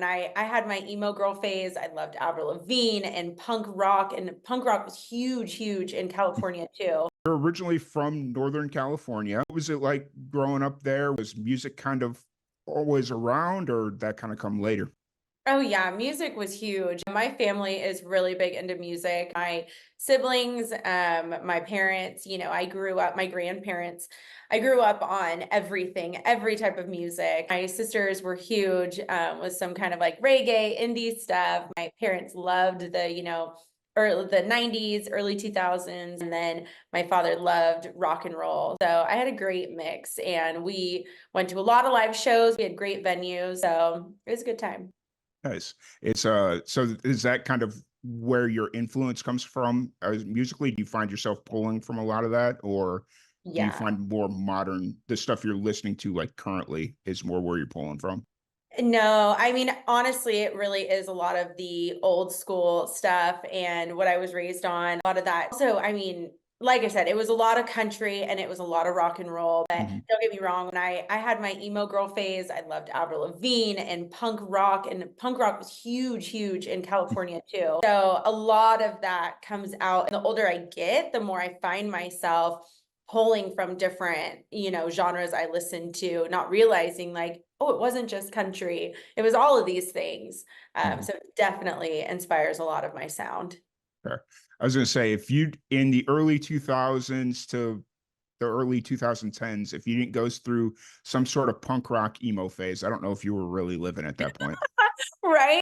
I had my emo girl phase, I loved Avril Lavigne and punk rock was huge in California too. You're originally from Northern California. What was it like growing up there? Was music kind of always around, or that kind of come later? Oh yeah, music was huge. My family is really big into music. My siblings, my parents, my grandparents, I grew up on everything, every type of music. My sisters were huge, with some kind of like reggae, indie stuff. My parents loved early the 90s, early 2000s, and then my father loved rock and roll. So I had a great mix and we went to a lot of live shows. We had great venues, so it was a good time. Nice. It's so is that kind of where your influence comes from musically? Do you find yourself pulling from a lot of that, or do you Yeah. find more modern the stuff you're listening to like currently is more where you're pulling from? No, I mean, honestly, it really is a lot of the old school stuff and what I was raised on, a lot of that. Also, I mean, like I said, it was a lot of country and it was a lot of rock and roll. But Mhm. don't get me wrong, when I had my emo girl phase, I loved Avril Lavigne and punk rock was huge in California too. So a lot of that comes out. And the older I get, the more I find myself pulling from different, genres I listen to, not realizing like, oh, it wasn't just country. It was all of these things. Mhm. So it definitely inspires a lot of my sound. Sure. I was gonna say if you in the early 2000s to the early 2010s, if you didn't go through some sort of punk rock emo phase, I don't know if you were really living at that point. Right?